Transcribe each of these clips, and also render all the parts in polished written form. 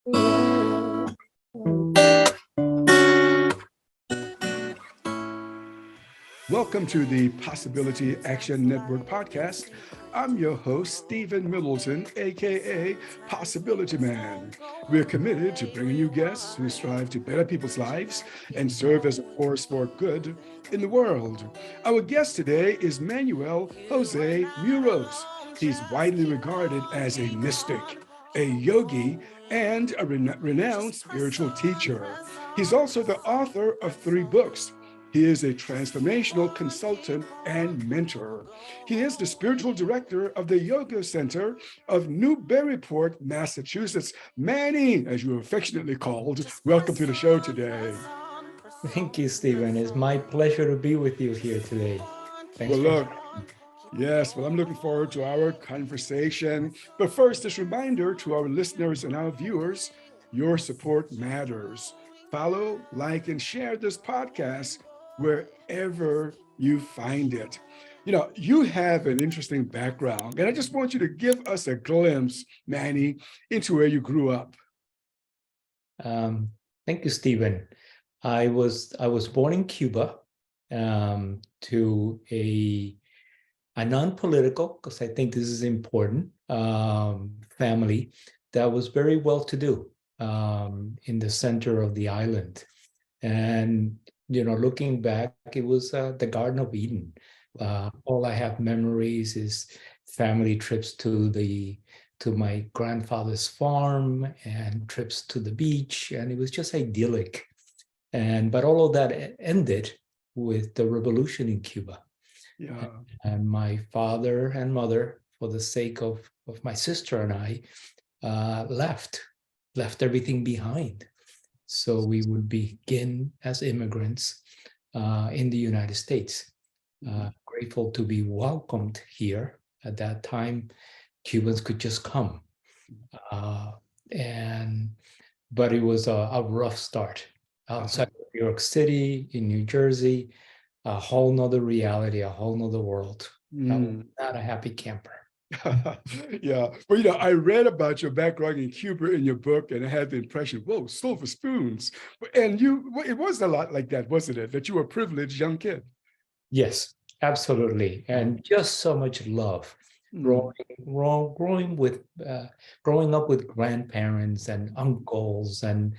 Welcome to the Possibility Action Network podcast. I'm your host, Stephen Middleton, aka Possibilityman. We're committed to bringing you guests who strive to better people's lives and serve as a force for good in the world. Our guest today is Manuel Jose Muros. He's widely regarded as a mystic, a yogi, and a renowned spiritual teacher. He's also the author of 3 books. He is a transformational consultant and mentor. He is the spiritual director of the Yoga Center of Newburyport, Massachusetts. Manny, as you are affectionately called, welcome to the show today. Thank you, Stephen. It's my pleasure to be with you here today. Thanks Well, for look, yes, well, I'm looking forward to our conversation. But first, this reminder to our listeners and our viewers, your support matters. Follow, like, and share this podcast wherever you find it. You know, you have an interesting background, and I just want you to give us a glimpse, Manny, into where you grew up. Thank you, Stephen. I was born in Cuba to a non-political, because I think this is important, family that was very well-to-do in the center of the island. And looking back, it was the Garden of Eden. All I have memories is family trips to my grandfather's farm and trips to the beach, and it was just idyllic. But all of that ended with the revolution in Cuba. Yeah. And my father and mother, for the sake of my sister and I, left everything behind. So we would begin as immigrants in the United States. Grateful to be welcomed here. At that time, Cubans could just come. But it was a rough start. Outside of New York City, in New Jersey, a whole nother reality, a whole nother world. Not a happy camper. Yeah. Well, I read about your background in Cuba in your book, and I had the impression, whoa, silver spoons. And it was a lot like that, wasn't it? That you were a privileged young kid. Yes, absolutely. And just so much love. Growing up with grandparents and uncles and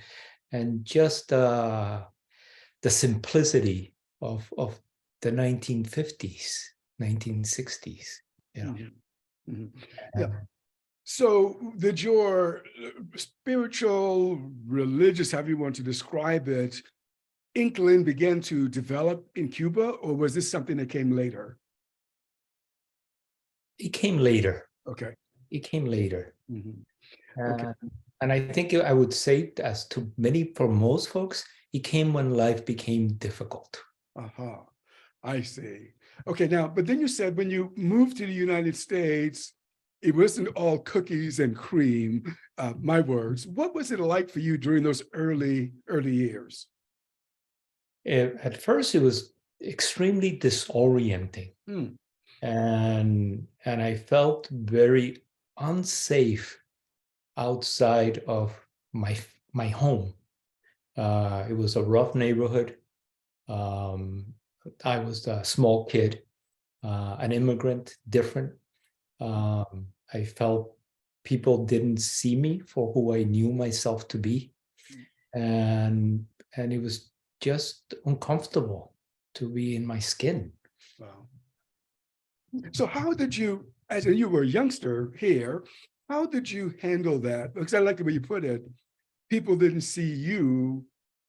just the simplicity of the 1950s, 1960s. Yeah. So did your spiritual, religious, however you want to describe it, inkling began to develop in Cuba, or was this something that came later? It came later. Okay. It came later. Okay. And I think I would say, as to for most folks, it came when life became difficult. I see. Okay, now, but then you said when you moved to the United States, it wasn't all cookies and cream, my words. What was it like for you during those early years? At first, it was extremely disorienting. And I felt very unsafe outside of my home. It was a rough neighborhood. I was a small kid, an immigrant, different. I felt people didn't see me for who I knew myself to be. And it was just uncomfortable to be in my skin. Wow. So how did you, as you were a youngster here, how did you handle that? Because I like the way you put it. People didn't see you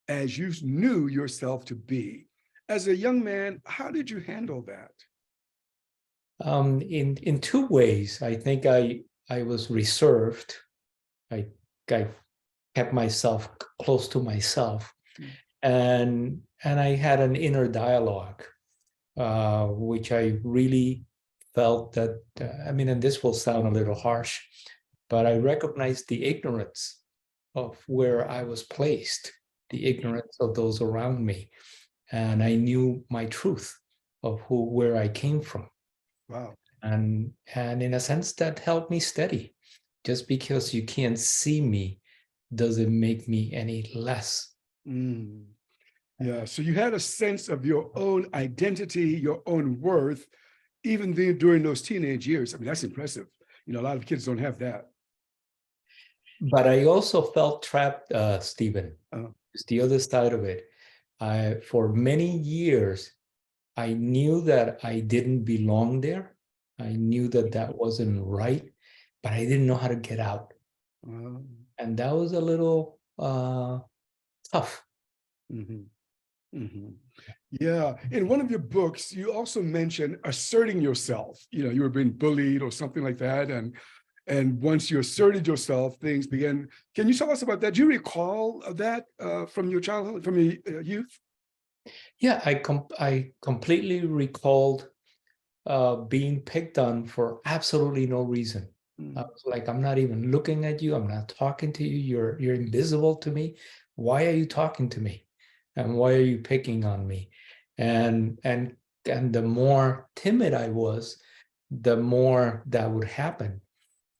as you knew yourself to be. As a young man, how did you handle that? In 2 ways. I think I was reserved. I kept myself close to myself, and I had an inner dialogue, which I really felt that. And this will sound a little harsh, but I recognized the ignorance of where I was placed, the ignorance of those around me, and I knew my truth of where I came from. Wow. And in a sense, that helped me steady. Just because you can't see me doesn't make me any less. Mm. Yeah. So you had a sense of your own identity, your own worth, even then during those teenage years. I mean, that's impressive. You know, a lot of kids don't have that. But I also felt trapped, Stephen. Uh, It's the other side of it. For many years, I knew that I didn't belong there. I knew that that wasn't right, but I didn't know how to get out. uh, And that was a little tough. mhm, mhm. Yeah. In one of your books, you also mentioned asserting yourself. You know, you were being bullied or something like that. And once you asserted yourself, things began. Can you tell us about that? Do you recall that from your childhood, from your youth? Yeah, I completely recalled being picked on for absolutely no reason. I Mm, was like, I'm not even looking at you. I'm not talking to you. You're invisible to me. Why are you talking to me? And why are you picking on me? And and and the more timid I was, the more that would happen.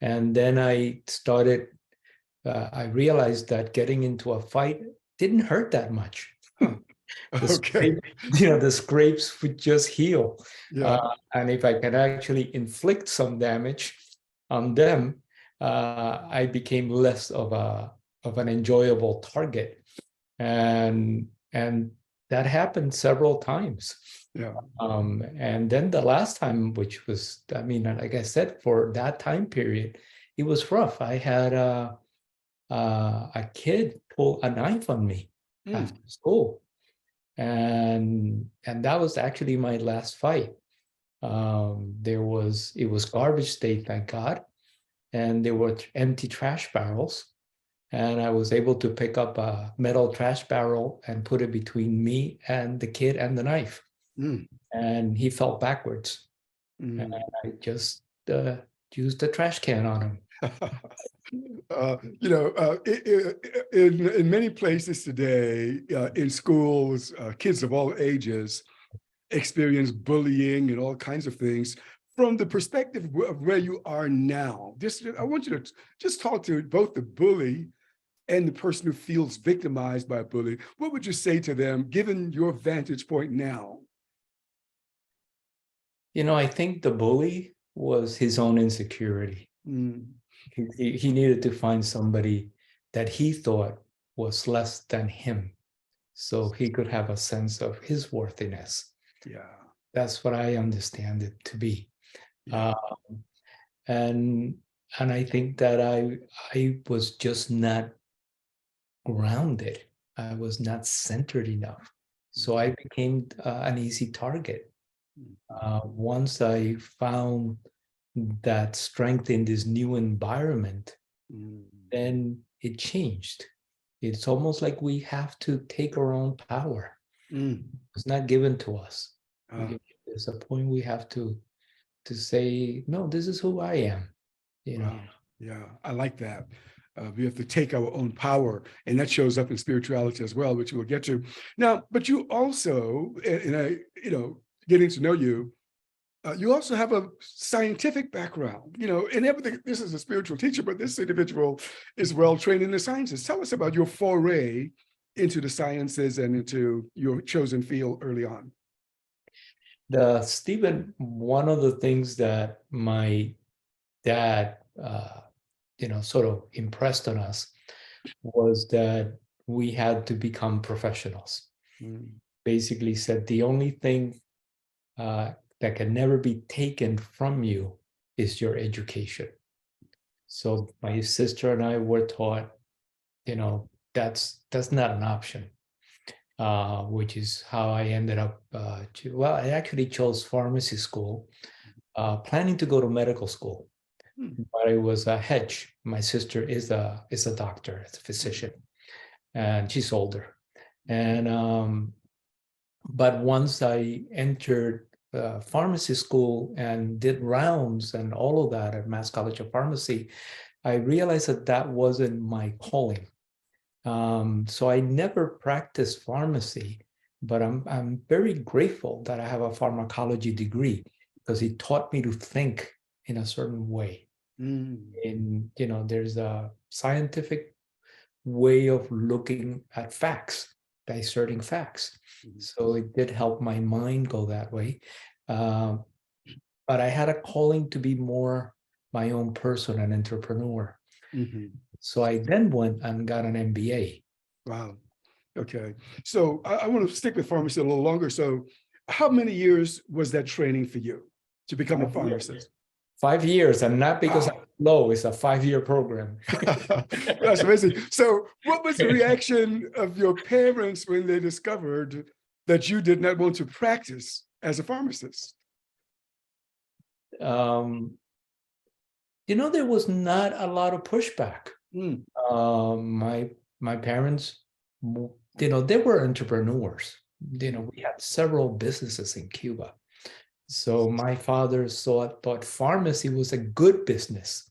And then I realized that getting into a fight didn't hurt that much. huh. The Okay. scrape, the scrapes would just heal. Yeah. And if I can actually inflict some damage on them, I became less of an enjoyable target. And that happened several times. Yeah. And then the last time, which was, I mean, like I said, for that time period, it was rough. I had a kid pull a knife on me Mm, after school, and that was actually my last fight. It was garbage day, thank God, and there were empty trash barrels, and I was able to pick up a metal trash barrel and put it between me and the kid and the knife, mm, and he fell backwards, and mm. I just used the trash can on him. You know, in many places today, in schools, kids of all ages experience bullying and all kinds of things. From the perspective of where you are now, just I want you to just talk to both the bully and the person who feels victimized by a bully. What would you say to them, given your vantage point now? I think the bully was his own insecurity. Mm, He needed to find somebody that he thought was less than him so he could have a sense of his worthiness. yeah, That's what I understand it to be. yeah. Uh, and and I think that I was just not grounded. I was not centered enough. So I became an easy target. Once I found that strength in this new environment, Mm, then it changed. It's almost like we have to take our own power. mm. It's not given to us. Uh, There's a point we have to say, no, this is who I am. wow. Yeah, I like that. We have to take our own power, and that shows up in spirituality as well, which we'll get to. Now, but you also, and I, getting to know you, you also have a scientific background, and everything. This is a spiritual teacher, but this individual is well trained in the sciences. Tell us about your foray into the sciences and into your chosen field early on. Stephen, one of the things that my dad, sort of impressed on us was that we had to become professionals. Mm, Basically said the only thing that can never be taken from you is your education. So my sister and I were taught, that's not an option, which is how I ended up. I actually chose pharmacy school, planning to go to medical school, mm, but it was a hedge. My sister is a doctor, is a physician, and she's older. And but once I entered pharmacy school and did rounds and all of that at Mass College of Pharmacy, I realized that that wasn't my calling. So I never practiced pharmacy, but I'm very grateful that I have a pharmacology degree because it taught me to think in a certain way. mm, And there's a scientific way of looking at facts, discerning facts. So it did help my mind go that way. But I had a calling to be more my own person, an entrepreneur. So I then went and got an MBA. Wow. Okay. So I want to stick with pharmacy a little longer. So how many years was that training for you to become a pharmacist? 5 years, and not because Wow. I'm low, it's a 5-year program. That's amazing. So what was the reaction of your parents when they discovered that you did not want to practice as a pharmacist? There was not a lot of pushback. My parents, they were entrepreneurs. We had several businesses in Cuba. So my father thought pharmacy was a good business.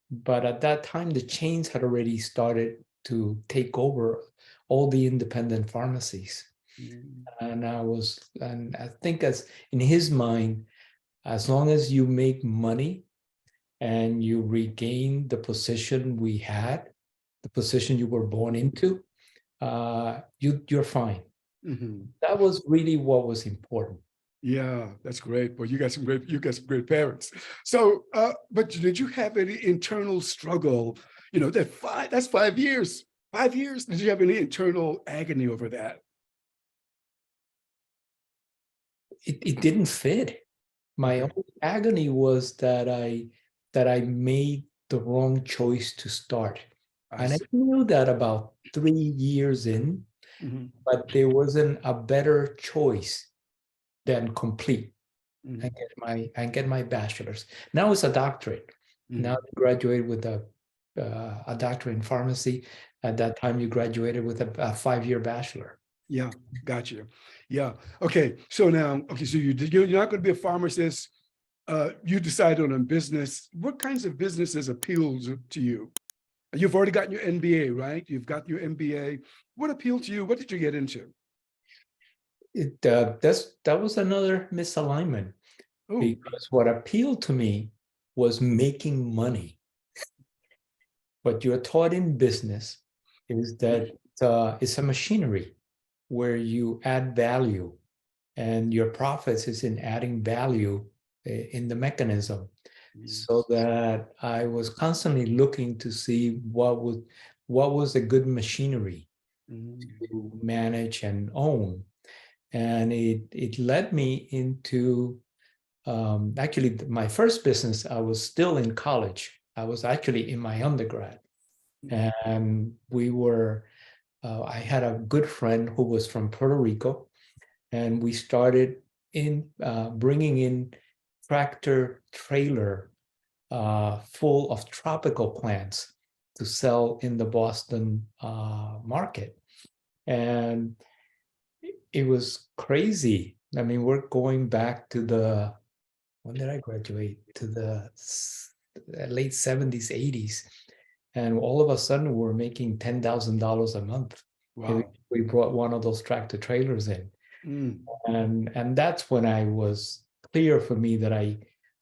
But at that time, the chains had already started to take over all the independent pharmacies. And I think as in his mind, as long as you make money and you regain the position we had, the position you were born into, you're fine. That was really what was important. Yeah, that's great. Well, you got some great parents. So, but did you have any internal struggle? That's 5 years. 5 years. Did you have any internal agony over that? It didn't fit. My only agony was that I made the wrong choice to start. And I knew that about 3 years in, but there wasn't a better choice than complete and get my bachelor's. Now it's a doctorate. Now I graduated with a doctorate in pharmacy. At that time, you graduated with a 5-year bachelor. Yeah, got you. Yeah. Okay. So now, so you're not going to be a pharmacist. You decided on a business. What kinds of businesses appealed to you? You've already gotten your MBA, right? You've got your MBA. What appealed to you? What did you get into? That was another misalignment. Because what appealed to me was making money. What you're taught in business is that it's a machinery where you add value, and your profits is in adding value in the mechanism. So that I was constantly looking to see what was a good machinery to manage and own. And it led me into actually my first business. I was still in college. I was actually in my undergrad, and I had a good friend who was from Puerto Rico, and we started in bringing in tractor trailer full of tropical plants to sell in the Boston market. And it was crazy. I mean, we're going back to when did I graduate? To the late 70s, 80s. And all of a sudden, we're making $10,000 a month. Wow. We brought one of those tractor trailers in. And that's when I was clear for me that I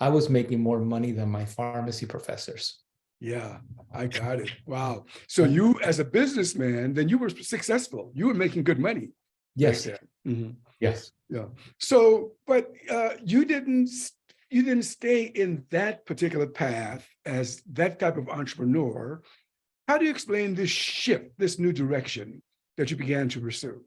was making more money than my pharmacy professors. Yeah, I got it. Wow. So you, as a businessman, then you were successful. You were making good money. Yes. Yes. Yeah. So, but you didn't stay in that particular path as that type of entrepreneur. How do you explain this shift, this new direction that you began to pursue?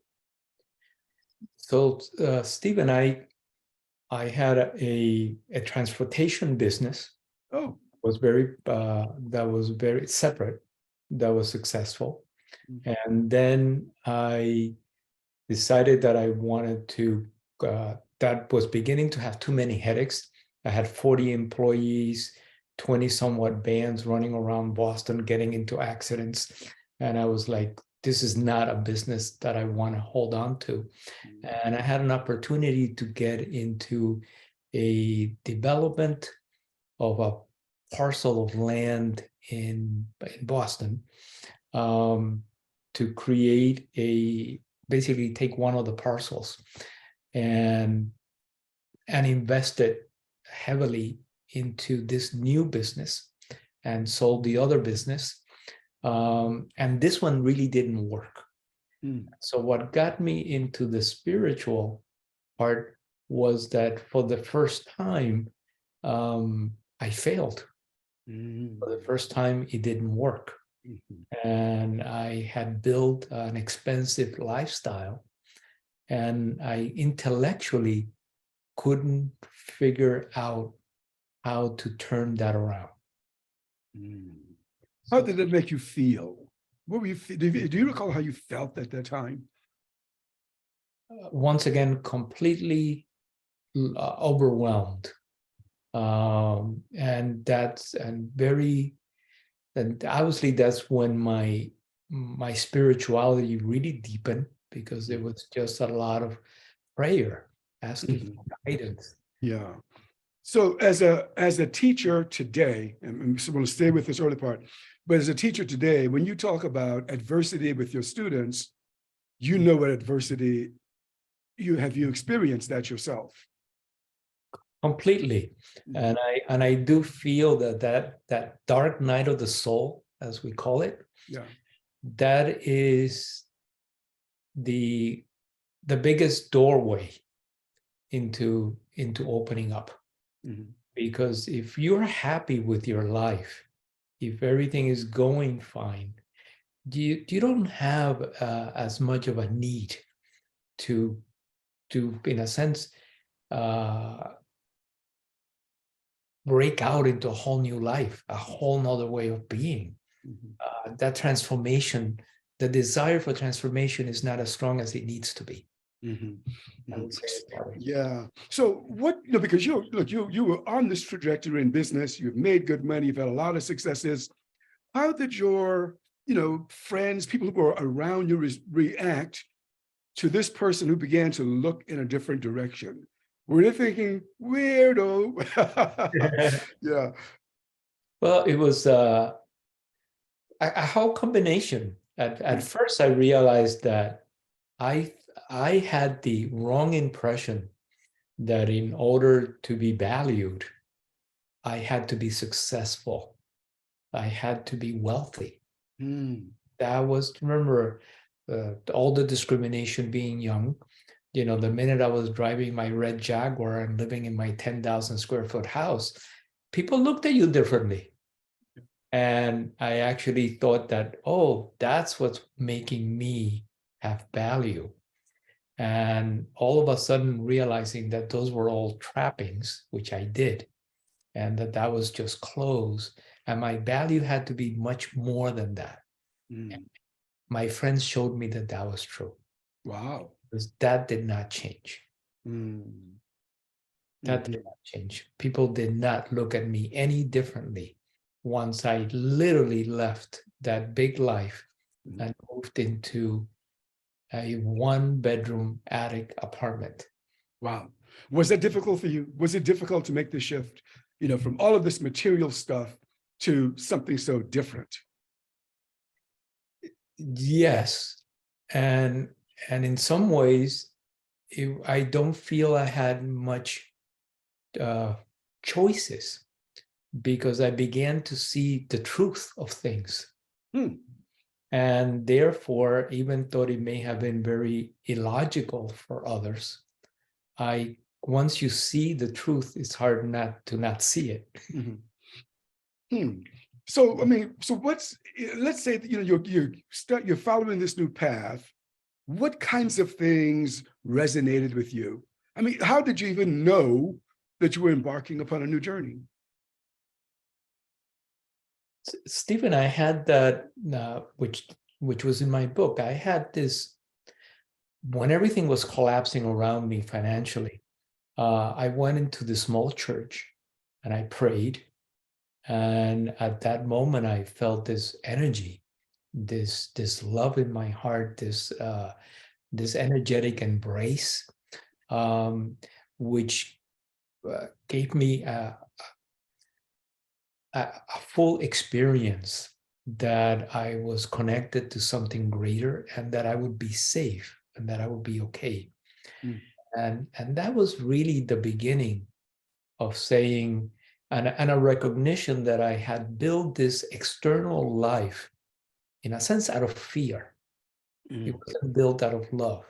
So, Stephen, I had a transportation business. Oh, that was very separate. That was successful, and then I decided that I wanted to. That was beginning to have too many headaches. I had 40 employees, 20 somewhat vans running around Boston, getting into accidents, and I was like, this is not a business that I want to hold on to. And I had an opportunity to get into a development of a parcel of land in Boston, to create basically take one of the parcels and invest it heavily into this new business, and sold the other business. And this one really didn't work. Mm. So what got me into the spiritual part was that for the first time, I failed. Mm. For the first time, it didn't work. Mhm. And I had built an expensive lifestyle, and I intellectually couldn't figure out how to turn that around. Mm. How did it make you feel? What were you? Do you recall how you felt at that time? Once again, completely overwhelmed. And obviously that's when my spirituality really deepened, because there was just a lot of prayer, asking Mhm. for guidance. Yeah. So as a teacher today, and I'm just going to stay with this early part, but as a teacher today, when you talk about adversity with your students, you know what adversity you experienced that yourself. Completely. Mhm. And I do feel that dark night of the soul, as we call it, Yeah. that is the biggest doorway into opening up. Mhm. Because if you're happy with your life, if everything is going fine, you don't have as much of a need to in a sense break out into a whole new life, a whole nother way of being. Mhm. That transformation, the desire for transformation is not as strong as it needs to be. Mhm. I Mhm. would say it that way. Yeah. So what, because you were on this trajectory in business, you've made good money, you've had a lot of successes. How did your, friends, people who were around you react to this person who began to look in a different direction? Were they thinking, weirdo? Yeah. Well, it was a whole combination. At Mm. first, I realized that I I had the wrong impression that in order to be valued, I had to be successful. I had to be wealthy. Mm. That was, remember, all the discrimination being young. The minute I was driving my red Jaguar and living in my 10,000 square foot house, people looked at you differently. And I actually thought that, oh, that's what's making me have value. And all of a sudden realizing that those were all trappings, which I did, and that was just clothes. And my value had to be much more than that. Mm. My friends showed me that was true, Wow. because that did not change. Mm. That Mhm. did not change. People did not look at me any differently once I literally left that big life Mhm. and moved into a one-bedroom attic apartment. Wow. Was that difficult for you? Was it difficult to make the shift, from all of this material stuff to something so different? Yes, and in some ways, I don't feel I had much uh, choices, because I began to see the truth of things. Hmm. And therefore, even though it may have been very illogical for others, once you see the truth, it's hard not to not see it. Mhm. Hmm. So, so let's say that, you're following this new path. What kinds of things resonated with you? How did you even know that you were embarking upon a new journey? Stephen, I had that, which was in my book. I had this when everything was collapsing around me financially. I went into the small church and I prayed. And at that moment, I felt this energy, this love in my heart, this energetic embrace, um, which gave me a full experience that I was connected to something greater, and that I would be safe, and that I would be okay. Mm. And that was really the beginning of saying, and a recognition that I had built this external life in a sense, out of fear. Mm. It wasn't built out of love.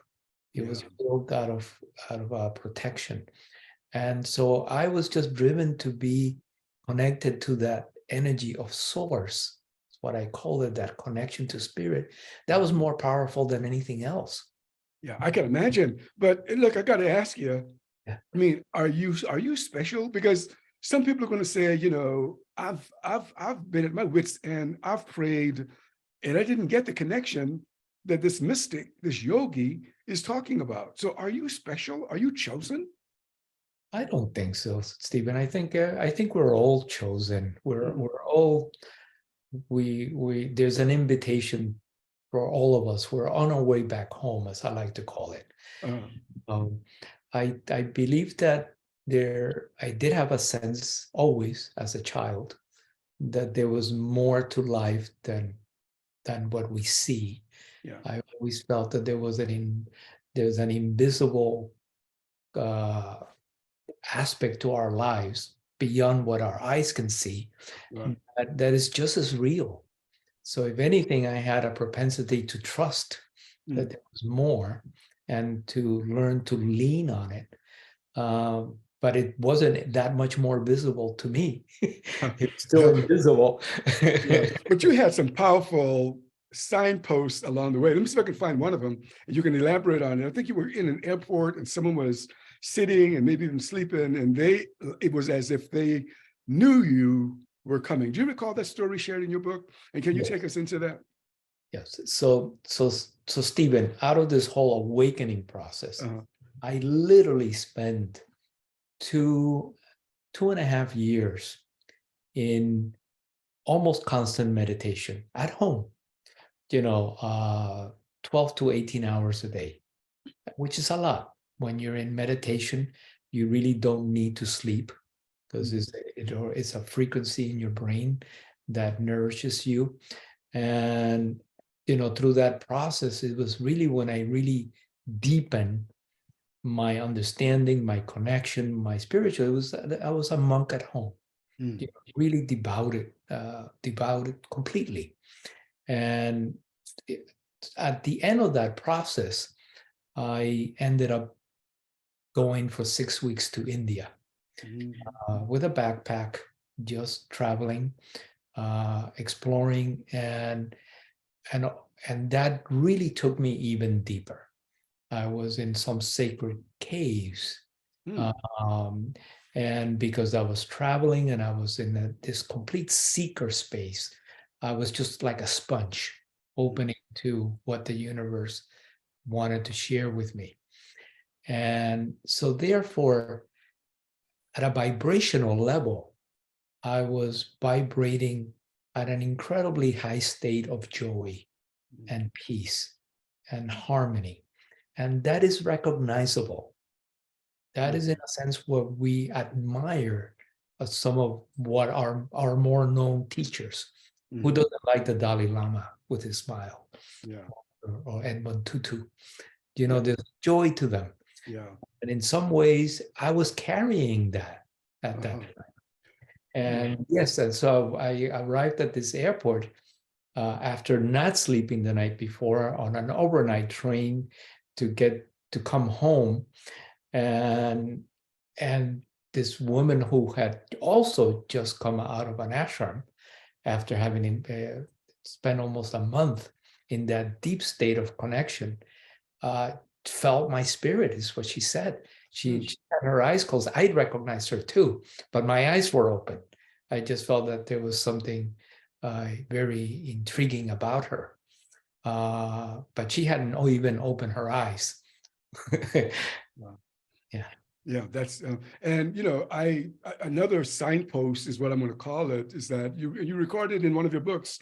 It Yeah. was built out of protection. And so I was just driven to be connected to that energy of source. That's what I call it, that connection to spirit. That was more powerful than anything else. Yeah, I can imagine. But look, I got to ask you, Yeah. I mean, are you special? Because some people are going to say, you know, I've been at my wits end, I've prayed, and I didn't get the connection that this mystic, this yogi is talking about. So are you special? Are you chosen? I don't think so, Stephen. I think we're all chosen. Mm. We're all we there's an invitation for all of us. We're on our way back home, as I like to call it. Uh, Um, I believe that I did have a sense always as a child that there was more to life than what we see. yeah. I always felt that there's an invisible aspect to our lives beyond what our eyes can see Right. that is just as real. So if anything, I had a propensity to trust that Mm. there was more and to learn to lean on it. But it wasn't that much more visible to me. It's still invisible. Yeah. But you had some powerful signposts along the way. Let me see if I can find one of them and you can elaborate on it. I think you were in an airport and someone was sitting and maybe even sleeping, and it was as if they knew you were coming. Do you recall that story shared in your book? And can you Yes. take us into that? Yes. So Stephen, out of this whole awakening process, Uh-huh. I literally spent 2.5 years in almost constant meditation at home, 12 to 18 hours a day, which is a lot. When you're in meditation, you really don't need to sleep because it's a frequency in your brain that nourishes you. And, through that process, it was really when I really deepened my understanding, my connection, my spiritual. I was a monk at home, Mm. really devoted completely. And at the end of that process, I ended up going for 6 weeks to India Mm. with a backpack, just traveling, exploring, and and that really took me even deeper. I was in some sacred caves, Mm. and because I was traveling and I was in this complete seeker space, I was just like a sponge, opening to what the universe wanted to share with me. And so therefore, at a vibrational level, I was vibrating at an incredibly high state of joy and peace and harmony. And that is recognizable. That is, in a sense, what we admire some of what our more known teachers. Who Mm. doesn't like the Dalai Lama with his smile, Yeah. or Edmund Tutu? Yeah. There's joy to them. Yeah. And in some ways, I was carrying that at that Uh-huh. time. And yes, and so I arrived at this airport after not sleeping the night before on an overnight train to come home, and this woman who had also just come out of an ashram after having spent almost a month in that deep state of connection, felt my spirit, is what she said. She had her eyes closed. I recognized her too, but my eyes were open. I just felt that there was something very intriguing about her. But she hadn't even opened her eyes. Wow. Yeah. Yeah, that's and another signpost is what I'm going to call it, is that you recorded in one of your books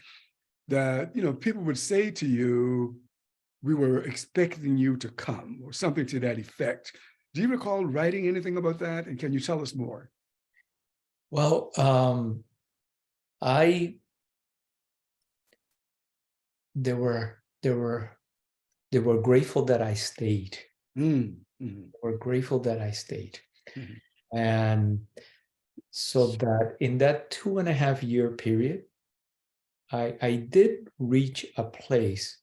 that people would say to you, we were expecting you to come, or something to that effect. Do you recall writing anything about that? And can you tell us more? Well, I they were grateful that I stayed. Mm. Mm. We're grateful that I stayed. Mm. And so that in that 2.5 year period, I did reach a place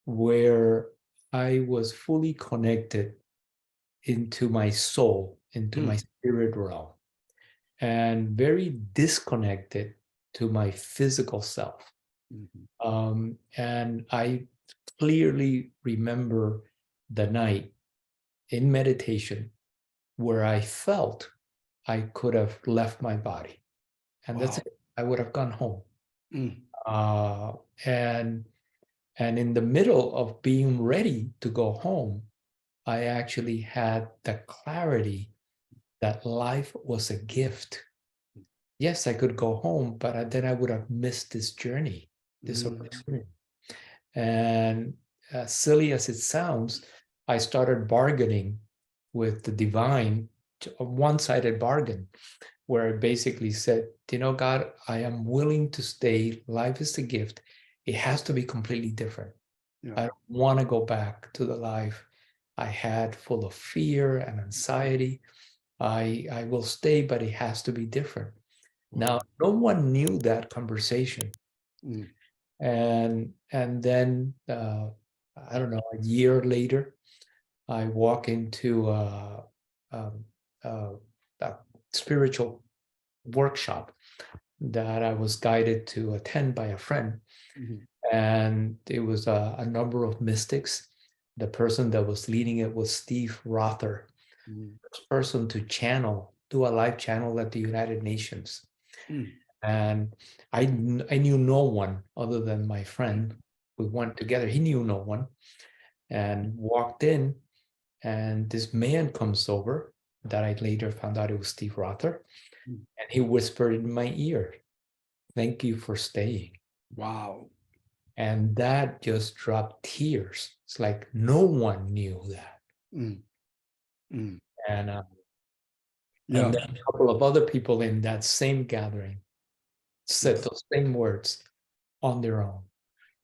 where I was fully connected into my soul, into my spirit realm, and very disconnected to my physical self. And I clearly remember the night in meditation where I felt I could have left my body, and that's it. I would have gone home. Uh, and in the middle of being ready to go home, I actually had the clarity that life was a gift. Yes, I could go home, but then I would have missed this journey, this opportunity. And as silly as it sounds, I started bargaining with the divine, a one-sided bargain, where I basically said, you know, God, I am willing to stay. Life is a gift. It has to be completely different. Yeah. I don't want to go back to the life I had full of fear and anxiety. I will stay, but it has to be different. Now, no one knew that conversation. And then, I don't know, a year later, I walk into a spiritual workshop that I was guided to attend by a friend. And it was a number of mystics. The person that was leading it was Steve Rother, person to do a live channel at the United Nations. And I knew no one other than my friend. We went together. He knew no one, and walked in, and this man comes over that I later found out it was Steve Rother. And he whispered in my ear, "Thank you for staying." Wow. And that just dropped tears. It's like no one knew that. And then a couple of other people in that same gathering said those same words on their own.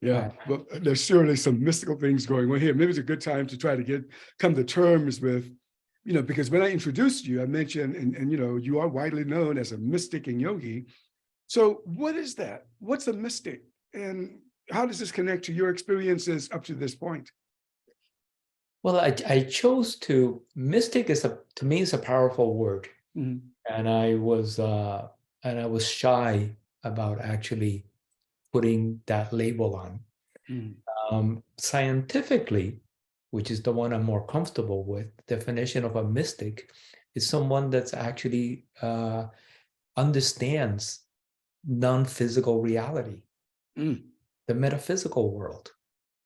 Yeah, well, there's surely some mystical things going on here. Maybe it's a good time to try to come to terms with, because when I introduced you, I mentioned, and you are widely known as a mystic and yogi. So what is that? What's a mystic? And how does this connect to your experiences up to this point? Well, I chose to, mystic to me is a powerful word. And I was shy about actually putting that label on. Scientifically, which is the one I'm more comfortable with, definition of a mystic is someone that's actually understands non-physical reality, the metaphysical world.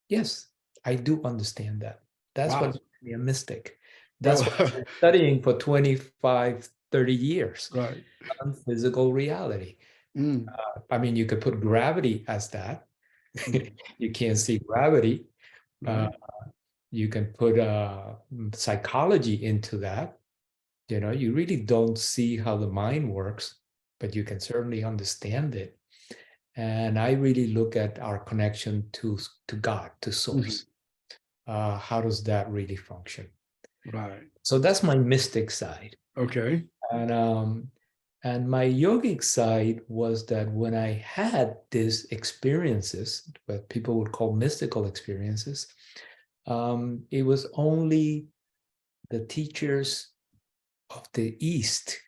Yes, I do understand that. That's what makes me a mystic. That's what I've been studying for 25, 30 years. Right. Non-physical reality. I mean, you could put gravity as that. You can't see gravity. You can put psychology into that. You really don't see how the mind works, but you can certainly understand it. And I really look at our connection to God, to source. How does that really function? Right. So that's my mystic side. Okay. And my yogic side was that when I had these experiences, what people would call mystical experiences, it was only the teachers of the East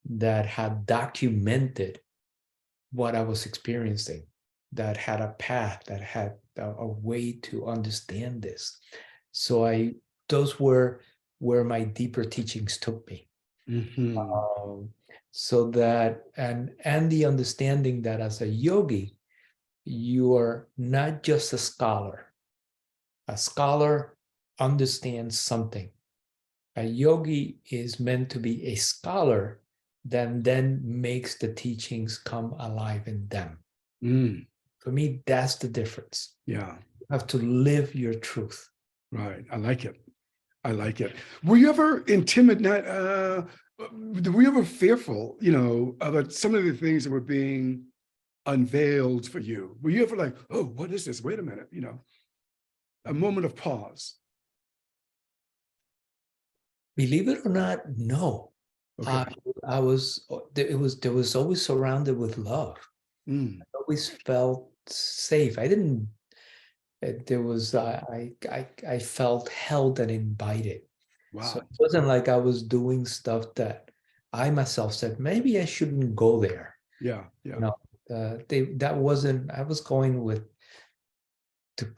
that had documented what I was experiencing, that had a path, that had a way to understand this. So those were where my deeper teachings took me. So that, and the understanding that as a yogi, you are not just a scholar. A scholar understands something. A yogi is meant to be a scholar that then makes the teachings come alive in them. For me, that's the difference. Yeah. You have to live your truth. Right. I like it. I like it. Were you ever intimidated? Were you ever fearful, about some of the things that were being unveiled for you? Were you ever like, oh, what is this? Wait a minute, a moment of pause? Believe it or not, no. Okay. There was always surrounded with love. I always felt safe. I didn't. There was I felt held and invited. So Wow. it wasn't like I was doing stuff that I myself said maybe I shouldn't go there. Yeah. Yeah. You know, that wasn't. I was going with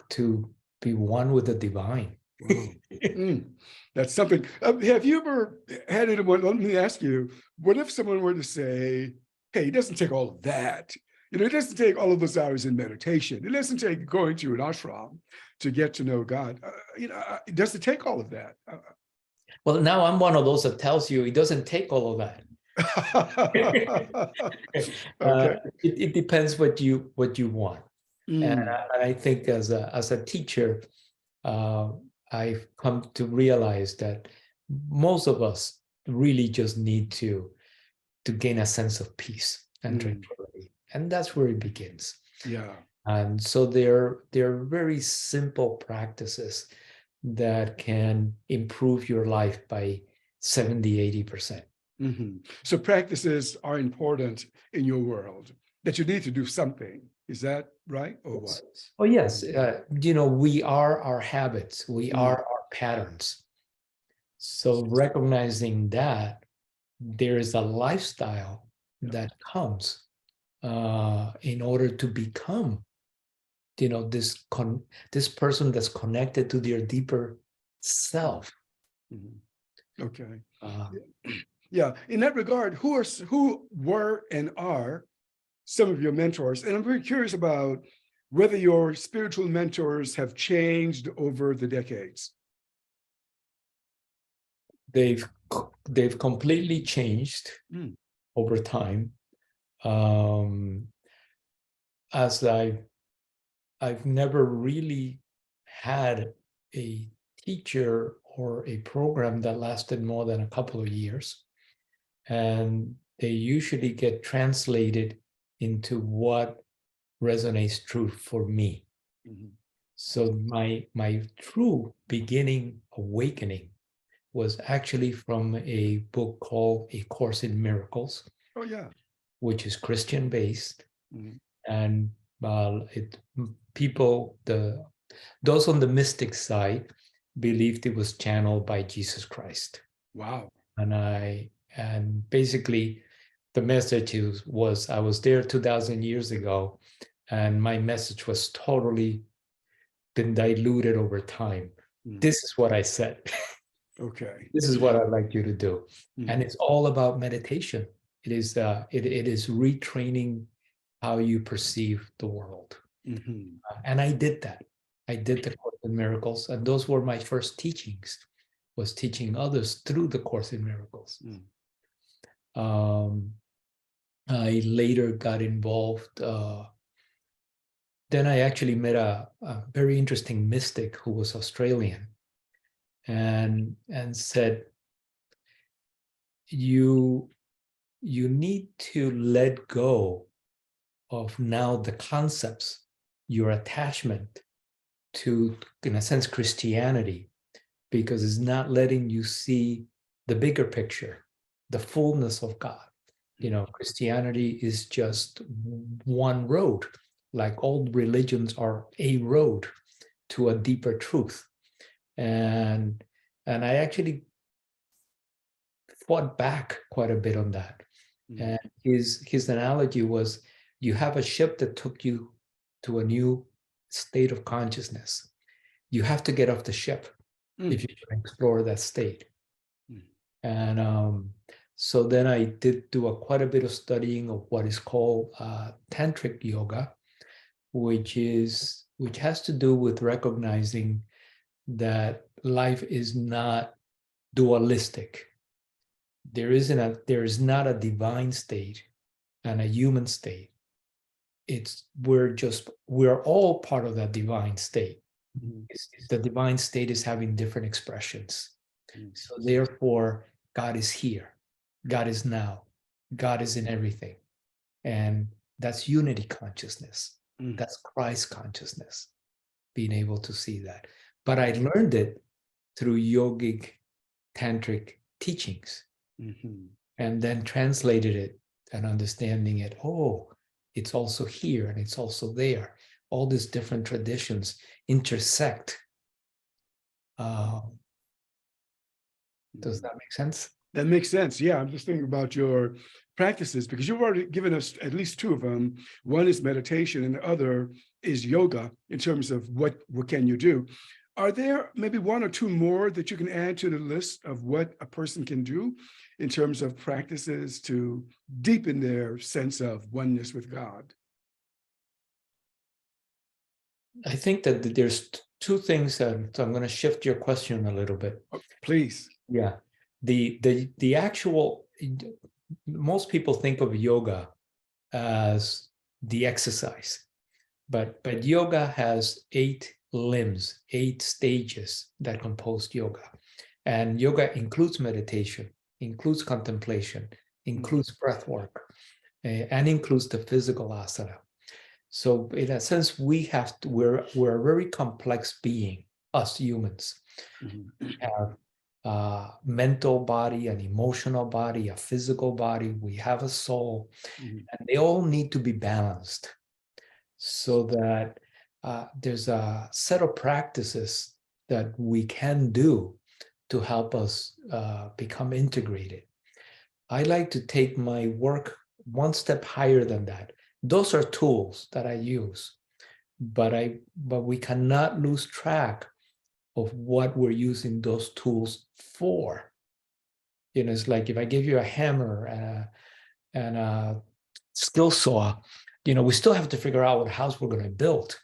to be one with the divine. Wow. Mm. That's something. Have you ever had anyone, let me ask you, what if someone were to say, hey, it doesn't take all of that. It doesn't take all of those hours in meditation. It doesn't take going to an ashram to get to know God. It doesn't take all of that. Well, now I'm one of those that tells you it doesn't take all of that. Okay. It depends what you want. And Mm, I think as a teacher, I've come to realize that most of us really just need to gain a sense of peace and tranquility, and that's where it begins. yeah. And so they're very simple practices that can improve your life by 70-80%. Mm-hmm. So practices are important in your world, that you need to do something. Is that right, or what? Oh, yes. We are our habits. We Mm, are our patterns. So recognizing that there is a lifestyle yeah. that comes in order to become, this person that's connected to their deeper self. Mhm. Okay. Uh, Yeah. In that regard, who were and are some of your mentors? And I'm very curious about whether your spiritual mentors have changed over the decades. they've completely changed Mm, over time. Um, as I've never really had a teacher or a program that lasted more than a couple of years. And they usually get translated into what resonates true for me. mhm. So my true beginning awakening was actually from a book called A Course in Miracles, Oh, yeah. which is Christian based. Mhm. And those on the mystic side believed it was channeled by Jesus Christ. Wow. And basically the message was I was there 2,000 years ago, and my message was totally been diluted over time. Mm, This is what I said. okay. This is what I'd like you to do. And Mhm. it's all about meditation. It is retraining how you perceive the world. Mhm. And I did that. I did the Course in Miracles, and those were my first teachings, was teaching others through the Course in Miracles. Mm, Um, I later got involved. Then I actually met a very interesting mystic who was Australian, and said, you need to let go of now the concepts, your attachment to, in a sense, Christianity, because it's not letting you see the bigger picture, the fullness of God. Christianity is just one road, like all religions are a road to a deeper truth. And I actually fought back quite a bit on that. mm, And his analogy was, you have a ship that took you to a new state of consciousness. You have to get off the ship if mm, you can explore that state. mm, And so then I did do quite a bit of studying of what is called tantric yoga, which has to do with recognizing that life is not dualistic. There is not a divine state and a human state. We're all part of that divine state. mm, The divine state is having different expressions. mm, So therefore, God is here. God is now. God is in everything. And that's unity consciousness. mm, That's Christ consciousness, being able to see that. But I learned it through yogic tantric teachings, mhm. and then translated it and understanding it. Oh, it's also here and it's also there. All these different traditions intersect. Does that make sense? That makes sense. Yeah, I'm just thinking about your practices because you've already given us at least two of them. One is meditation and the other is yoga in terms of what can you do. Are there maybe one or two more that you can add to the list of what a person can do in terms of practices to deepen their sense of oneness with God? I think that there's two things, so I'm going to shift your question a little bit. Oh, please. Yeah. The actual, most people think of yoga as the exercise, but yoga has 8 limbs, 8 stages that compose yoga. And yoga includes meditation, includes contemplation, includes breath work, and includes the physical asana. So in a sense, we're a very complex being, us humans. We have a mental body, an emotional body, a physical body, we have a soul, and they all need to be balanced so that there's a set of practices that we can do to help us become integrated. I like to take my work one step higher than that. Those are tools that I use, but we cannot lose track of what we're using those tools for. It's like if I give you a hammer and a skill saw, we still have to figure out what house we're going to build.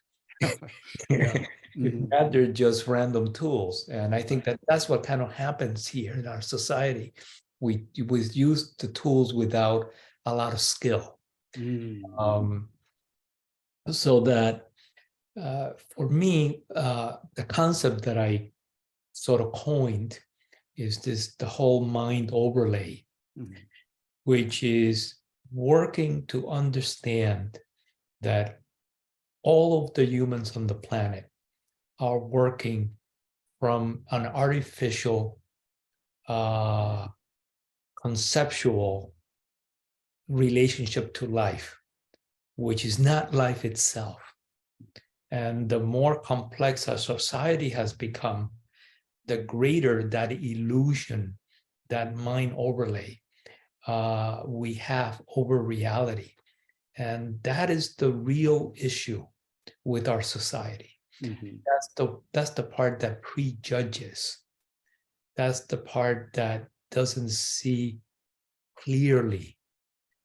Yeah. If not, they're just random tools. And I think that that's what kind of happens here in our society. We use the tools without a lot of skill. So that for me, the concept that I sort of coined is the whole mind overlay, which is working to understand that all of the humans on the planet are working from an artificial, conceptual relationship to life, which is not life itself. And the more complex our society has become, the greater that illusion, that mind overlay we have over reality. And that is the real issue with our society. That's the part that prejudges. That's the part that doesn't see clearly.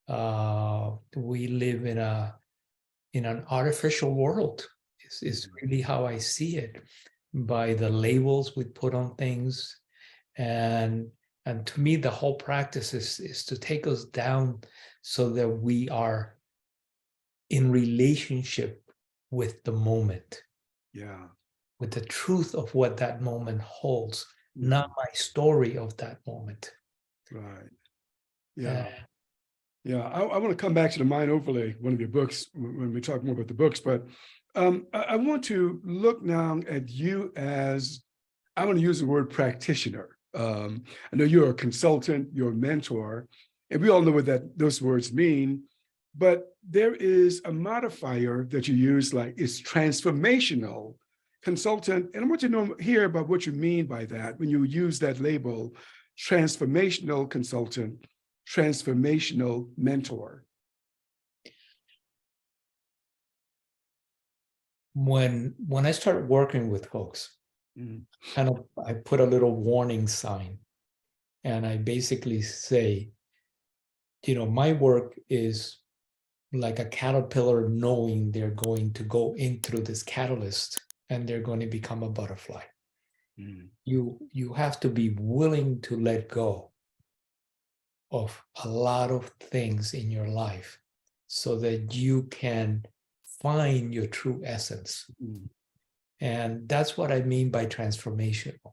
We live in an artificial world. Is really how I see it, by the labels we put on things. And to me, the whole practice is to take us down so that we are in relationship with the moment. Yeah. With the truth of what that moment holds, not my story of that moment. Right. Yeah. I want to come back to the mind overlay, one of your books, when we talk more about the books, but I want to look now at you as, I want to use the word practitioner. I know you're a consultant, you're a mentor, and we all know what those words mean, but there is a modifier that you use, like it's transformational consultant. And I want you to hear about what you mean by that when you use that label, transformational consultant, transformational mentor. When I start working with folks, I put a little warning sign, and I basically say, my work is like a caterpillar knowing they're going to go in through this catalyst and they're going to become a butterfly. You have to be willing to let go of a lot of things in your life so that you can find your true essence. And that's what I mean by transformational.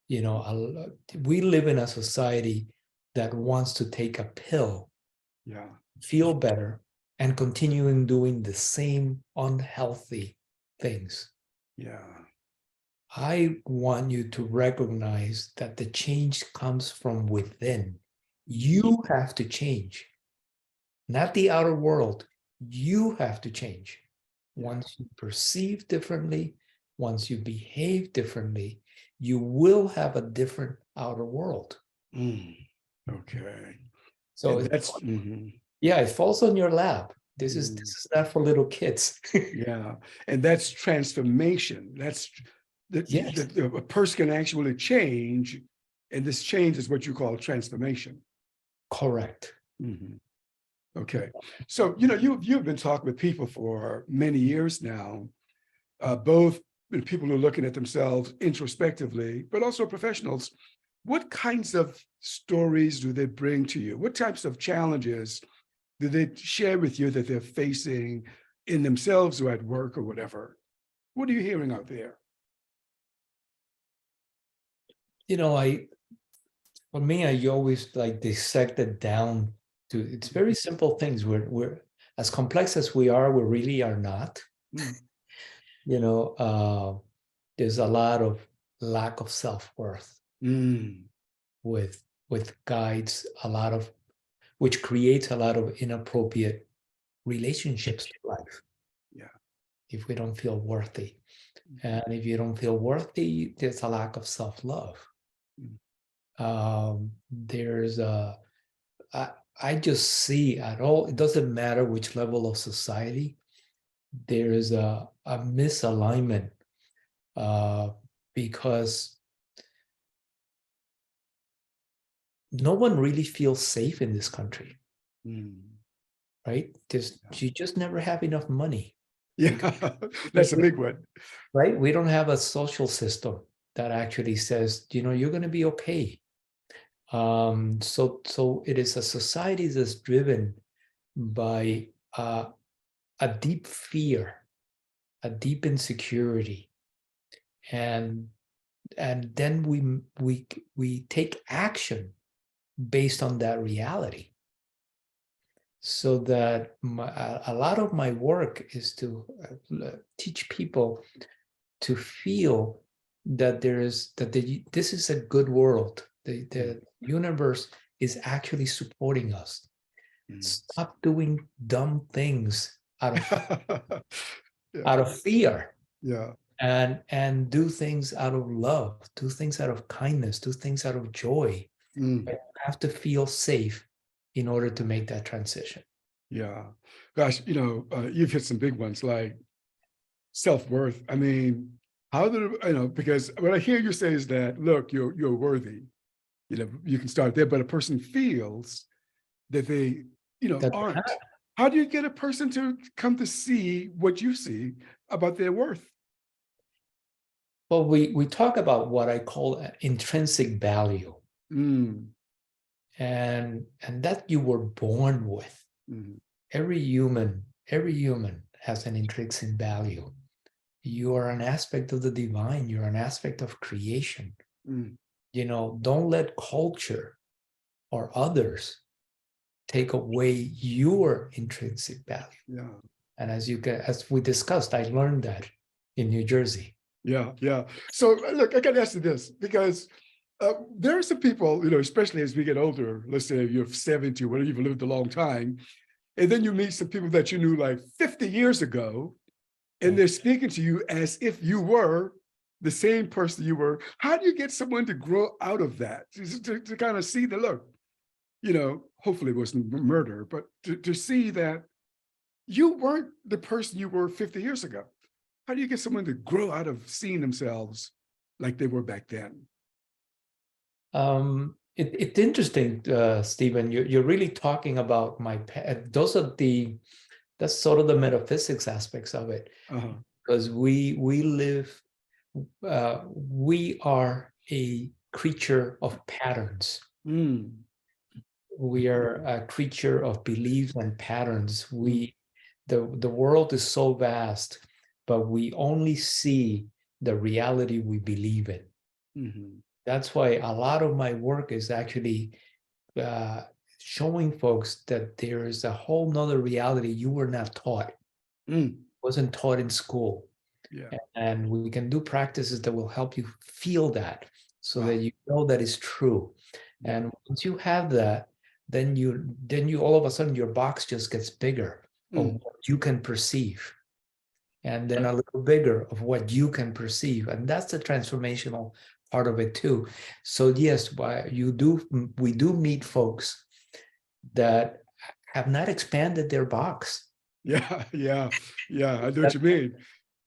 We live in a society that wants to take a pill, feel better, and continuing doing the same unhealthy things. I want you to recognize that the change comes from within. You have to change, not the outer world. You have to change. Yeah. Once you perceive differently, once you behave differently, you will have a different outer world. Okay. So And that's, mhm. yeah, it falls on your lap. This is Mm. not for little kids. Yeah. And that's transformation. That's Yes, that a person can actually change. And this change is what you call transformation. correct. Mhm. Okay. So, you've been talking with people for many years now, both people who are looking at themselves introspectively, but also professionals. What kinds of stories do they bring to you? What types of challenges do they share with you that they're facing in themselves or at work or whatever? What are you hearing out there? For me, I always like dissect it down to it's very simple things. We're as complex as we are, we really are not. Mm, You know, there's a lot of lack of self-worth mm, with guides, which creates a lot of inappropriate relationships to life yeah. if we don't feel worthy. And if you don't feel worthy, there's a lack of self-love. Mm. There's a I just see at all, it doesn't matter which level of society, there is a misalignment because no one really feels safe in this country, Mm. right? You just never have enough money. Yeah, that's a big one. Right? We don't have a social system that actually says, you're going to be okay. So it is a society that's driven by a deep fear, a deep insecurity, and then we take action based on that reality. So that a lot of my work is to teach people to feel that this is a good world. The universe is actually supporting us. Mm. Stop doing dumb things out Yeah, of fear, yeah. and do things out of love, do things out of kindness, do things out of joy. Mm. You have to feel safe in order to make that transition. Yeah. Gosh, you've hit some big ones like self-worth. I mean, how do because what I hear you say is that, look, you're worthy. You can start there, but a person feels that they, That aren't. How do you get a person to come to see what you see about their worth? Well, we talk about what I call intrinsic value, Mm, and that you were born with. mm, Every human has an intrinsic value. You are an aspect of the divine. You're an aspect of creation. mm. Don't let culture or others take away your intrinsic value. Yeah, And as we discussed, I learned that in New Jersey. yeah, yeah. So look, I got to ask you this because there are some people, especially as we get older. Let's say you're 70, or whatever, you've lived a long time, and then you meet some people that you knew like 50 years ago, and they're speaking to you as if you were the same person you were. How do you get someone to grow out of that? To kind of see the look, hopefully it wasn't murder, but to see that you weren't the person you were 50 years ago. How do you get someone to grow out of seeing themselves like they were back then? It's interesting, Stephen. You're really talking about that's sort of the metaphysics aspects of it, Uh-huh. because we are a creature of patterns. Mm, We are a creature of beliefs and patterns. mm, The world is so vast, but we only see the reality we believe in. mhm, That's why a lot of my work is actually uh, showing folks that there is a whole nother reality you were not taught, mm. wasn't taught in school. Yeah. And we can do practices that will help you feel that, so that Wow. you know that is true. Yeah. And once you have that, then you all of a sudden your box just gets bigger. of Mm. what you can perceive, and then a little bigger of what you can perceive. And that's the transformational part of it too. So yes, we do meet folks that have not expanded their box. Yeah, yeah, yeah. I know what you mean.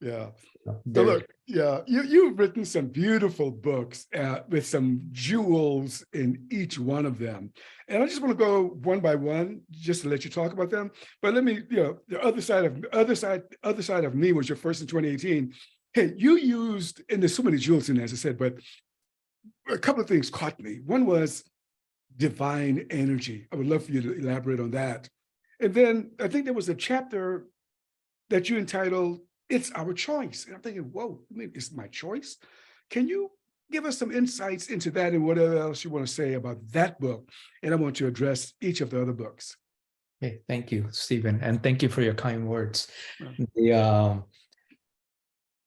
Yeah. So They're look, yeah, you've written some beautiful books with some jewels in each one of them, and I just want to go one by one just to let you talk about them. But let me, the other side of me was your first in 2018. Hey, you used, and there's so many jewels in there, as I said, but a couple of things caught me. One was divine energy. I would love for you to elaborate on that. And then I think there was a chapter that you entitled "It's Our Choice." And I'm thinking, whoa, I mean, it's my choice. Can you give us some insights into that and whatever else you want to say about that book? And I want to address each of the other books. Okay, thank you, Stephen, and thank you for your kind words. Yeah.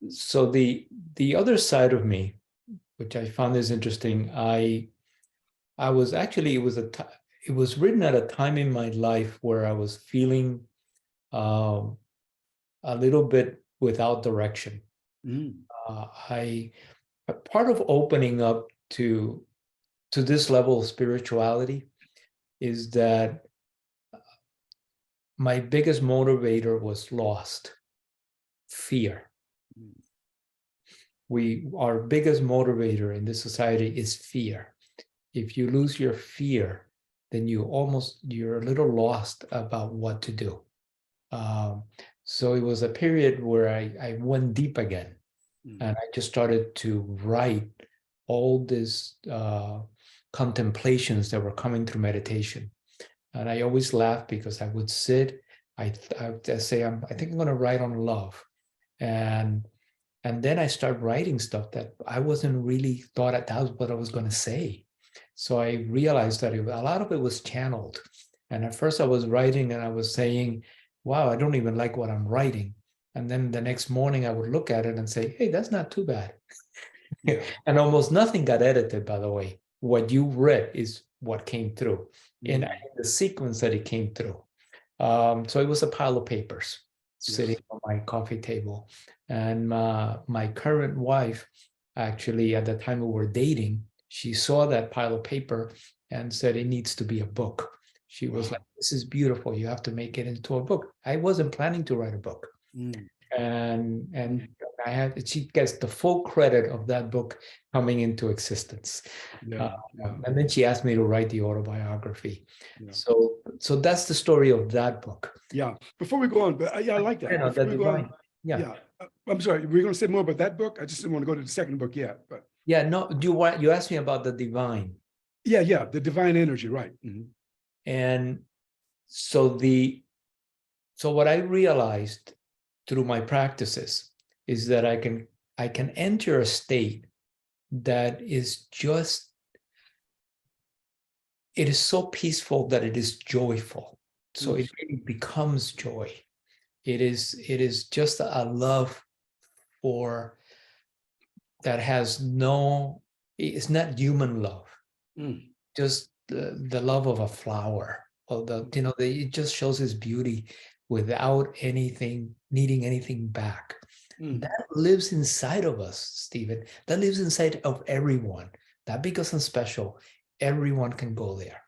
So the other side of me, which I found is interesting, I was actually it was written at a time in my life where I was feeling a little bit without direction. Mm. I part of opening up to this level of spirituality is that my biggest motivator was lost, fear. Our biggest motivator in this society is fear. If you lose your fear, then you're a little lost about what to do. So it was a period where I went deep again, and I just started to write all these contemplations that were coming through meditation. And I always laugh because I would sit, I say, I think I'm going to write on love. And then I start writing stuff that I wasn't really thought that was what I was going to say. So I realized that a lot of it was channeled. And at first I was writing and I was saying, wow, I don't even like what I'm writing. And then the next morning I would look at it and say, hey, that's not too bad. Yeah. And almost nothing got edited, by the way. What you read is what came through in the sequence that it came through. So it was a pile of papers sitting Yes. on my coffee table. And my current wife, actually, at the time we were dating, she saw that pile of paper and said, it needs to be a book. She was like, this is beautiful. You have to make it into a book. I wasn't planning to write a book. Mm. And she gets the full credit of that book coming into existence. Yeah. Yeah. And then she asked me to write the autobiography. Yeah. So that's the story of that book. Yeah. Before we go on, but yeah, I like that. Before we go on, yeah. I'm sorry, we're going to say more about that book. I just didn't want to go to the second book yet, but yeah, no, you asked me about the divine. yeah, the divine energy, right? Mm-hmm. And so what I realized through my practices is that I can enter a state that is just, it is so peaceful that it is joyful. So it really becomes joy. It is just a love for that has no, it's not human love, just the love of a flower, or it just shows its beauty without needing anything back. That lives inside of us, Stephen. That lives inside of everyone. That because I'm special, everyone can go there.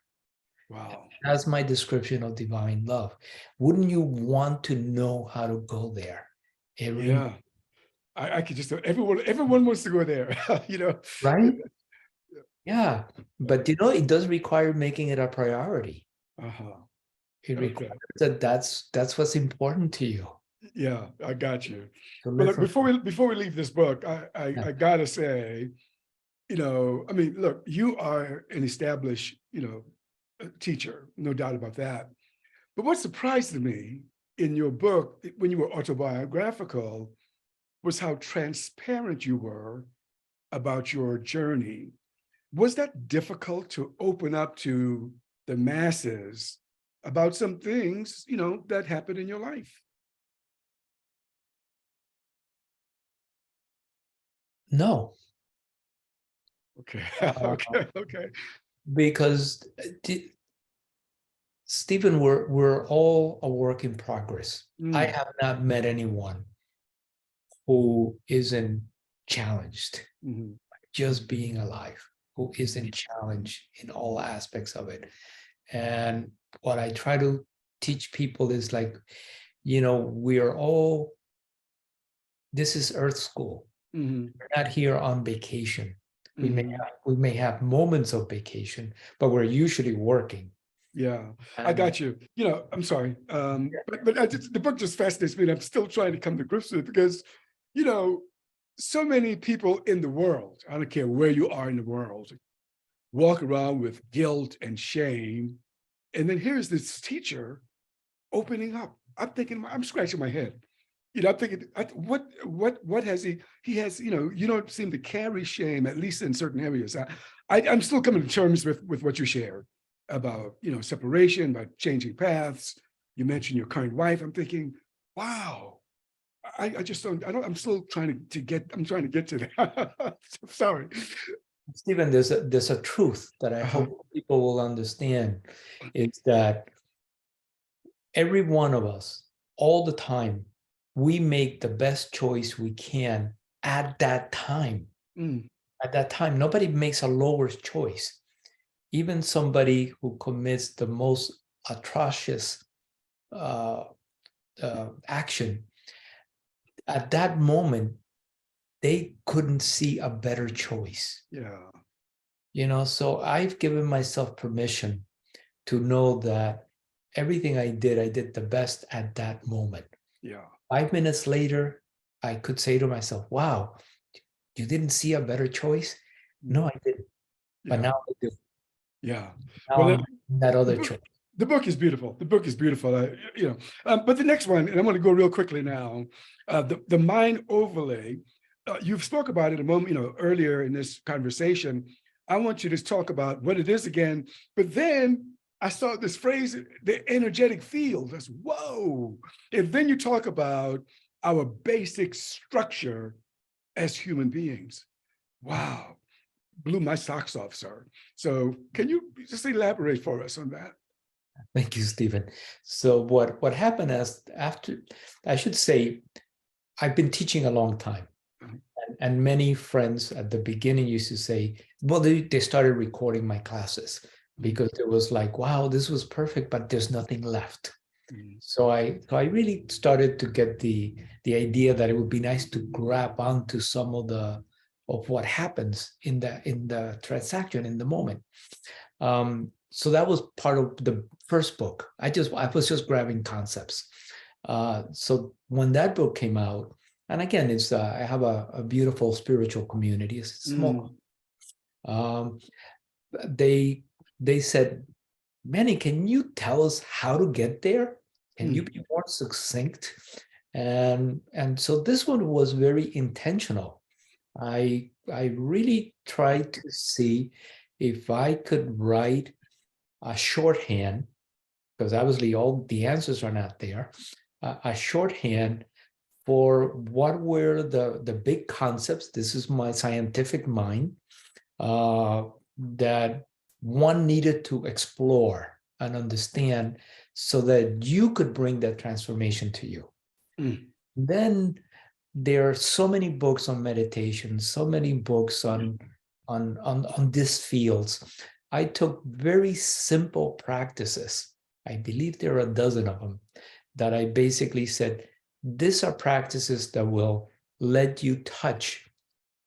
Wow. That's my description of divine love. Wouldn't you want to know how to go there? Yeah. I could just, everyone wants to go there, Right? Yeah. But it does require making it a priority. Uh-huh. It Okay. requires that's what's important to you. Yeah, I got you. So But look, before we leave this book, I gotta say, I mean, look, you are an established, teacher, no doubt about that. But what surprised me in your book, when you were autobiographical, was how transparent you were about your journey. Was that difficult to open up to the masses about some things, that happened in your life? No. Okay. Okay. Because Stephen, we're all a work in progress. I Mm, have not met anyone who isn't challenged mhm, just being alive, who isn't challenged in all aspects of it. And what I try to teach people is like, we are all, this is Earth School. mhm, We're not here on vacation. mhm. We may have moments of vacation, but we're usually working. Yeah, I And got you. I'm sorry, but the book just fascinates me, and I'm still trying to come to grips with it because, you know, so many people in the world, I don't care where you are in the world, walk around with guilt and shame, and then here's this teacher opening up. I'm thinking, I'm scratching my head. I'm thinking, what has he? He has, you don't seem to carry shame, at least in certain areas. I'm still coming to terms with what you shared about, separation, about changing paths. You mentioned your current wife. I'm thinking, wow. I just don't. I don't. I'm still trying to get. I'm trying to get to that. Sorry. Stephen, there's a truth that I Uh-huh. hope people will understand is that every one of us, all the time, we make the best choice we can at that time. Mm, At that time, nobody makes a lower choice. Even somebody who commits the most atrocious uh, action, at that moment, they couldn't see a better choice. yeah. So I've given myself permission to know that everything I did the best at that moment. Yeah. 5 minutes later, I could say to myself, wow, you didn't see a better choice? No, Mm, I didn't. But yeah. now I do. Yeah. Now Well, I'm making that the other book, choice. the book is beautiful. The book is beautiful. But the next one, and I'm going to go real quickly now. The mind overlay. You've spoke about it a moment, earlier in this conversation. I want you to talk about what it is again. But then I saw this phrase, the energetic field. That's whoa. And then you talk about our basic structure as human beings. Wow, blew my socks off, sir. So can you just elaborate for us on that? Thank you, Stephen. So what happened is after, I should say, I've been teaching a long time. Mhm. And many friends at the beginning used to say, well, they started recording my classes because it was like, wow, this was perfect, but there's nothing left. Mhm. So I really started to get the idea that it would be nice to grab onto some of what happens in the transaction in the moment. So that was part of the first book. I was just grabbing concepts. So when that book came out, and again, it's I have a beautiful spiritual community. It's small. Mm, Um, they they said, Manny, can you tell us how to get there? Can you mm, be more succinct? And so this one was very intentional. I really tried to see if I could write a shorthand, because obviously all the answers are not there, a shorthand for what were the big concepts. This is my scientific mind, that one needed to explore and understand so that you could bring that transformation to you. mm, Then there are so many books on meditation, so many books yeah. on these fields. I took very simple practices. I believe there are a dozen of them that I basically said, these are practices that will let you touch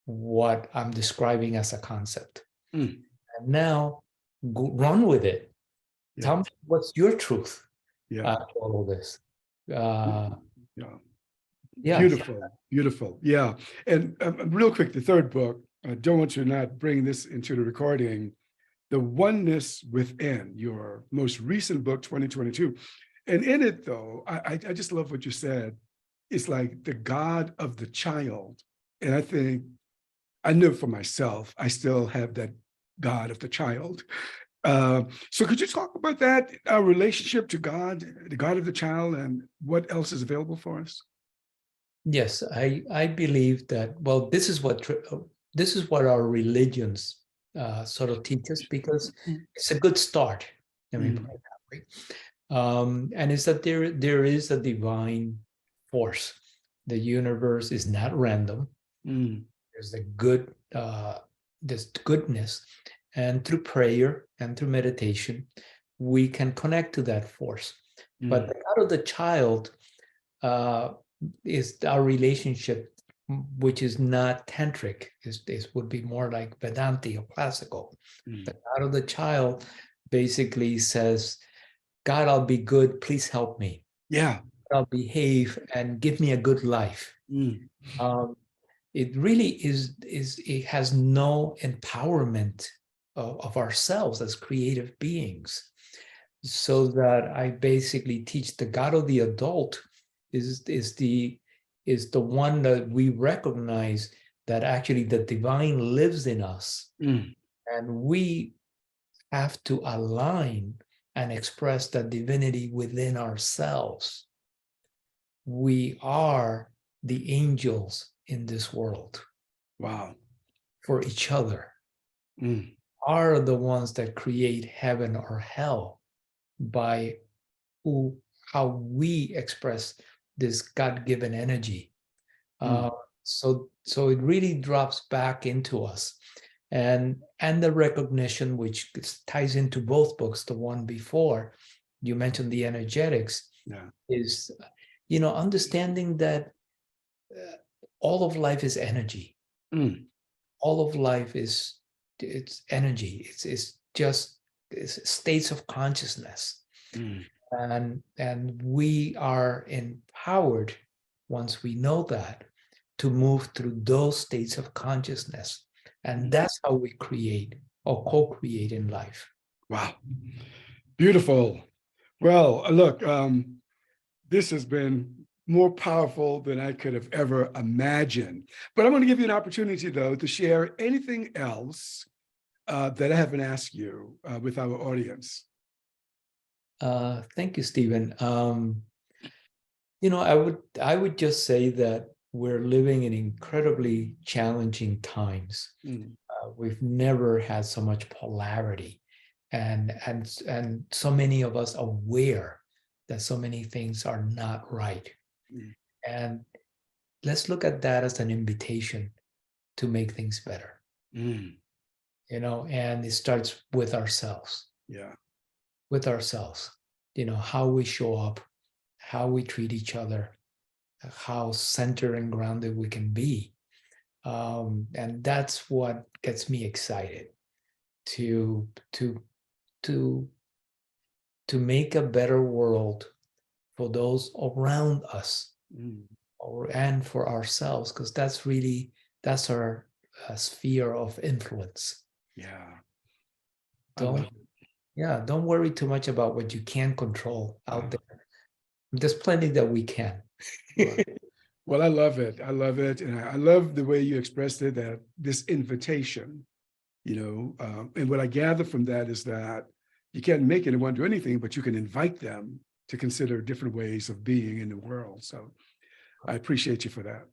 what I'm describing as a concept. Mm, And now run with it. yeah. Tell me what's your truth Yeah. after all of this. Uh, Yeah. yeah, Beautiful. Beautiful. Yeah. And real quick, the third book, I don't want you to not bring this into the recording. The Oneness Within, your most recent book, 2022. And in it, though, I just love what you said. It's like the God of the child. And I think I know for myself, I still have that God of the child. So could you talk about that, our relationship to God, the God of the child, and what else is available for us? yes, I believe that. Well, this is what our religions sort of teach us because Mm, it's a good start. I mean, mm, right? And it's that there is a divine force. The universe is not random. There's a good this goodness, and through prayer and through meditation, we can connect to that force. But out of the child is our relationship, which is not tantric. This would be more like Vedanti or classical. The out of the child basically says, God, I'll be good. Please help me. Yeah. I'll behave and give me a good life. It really it has no empowerment of ourselves as creative beings. So that I basically teach the God of the adult is the one that we recognize that actually the divine lives in us, and we have to align and express the divinity within ourselves. We are the angels in this world. Wow. For each other. Are the ones that create heaven or hell by how we express this God-given energy. So it really drops back into us. And the recognition, which ties into both books, the one before, you mentioned the energetics, is, understanding that all of life is energy. All of life it's energy. It's just states of consciousness. And we are empowered, once we know that, to move through those states of consciousness. And that's how we create or co-create in life. Wow. Beautiful. Well, look, this has been more powerful than I could have ever imagined. But I'm going to give you an opportunity, though, to share anything else that I haven't asked you with our audience. Thank you, Stephen. I would just say that we're living in incredibly challenging times. We've never had so much polarity, and so many of us aware that so many things are not right. And let's look at that as an invitation to make things better. And it starts with ourselves. Yeah. With ourselves, how we show up, how we treat each other, how centered and grounded we can be. And that's what gets me excited to make a better world for those around us, and for ourselves, because that's our sphere of influence. Don't worry too much about what you can't control out there. There's plenty that we can. Well, I love it. I love it. And I love the way you expressed it, that this invitation, and what I gather from that is that you can't make anyone do anything, but you can invite them to consider different ways of being in the world. So I appreciate you for that.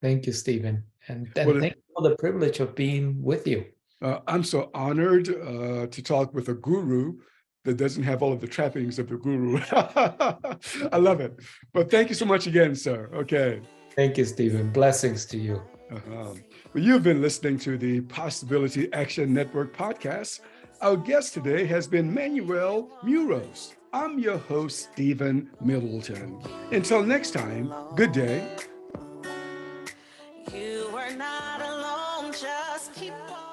Thank you, Stephen. And thank you for the privilege of being with you. I'm so honored to talk with a guru that doesn't have all of the trappings of the guru. I love it. But thank you so much again, sir. Okay. Thank you, Stephen. Blessings to you. Well, you've been listening to the Possibility Action Network podcast. Our guest today has been Manuel Muros. I'm your host, Stephen Middleton. Until next time, good day. You are not alone, just keep on.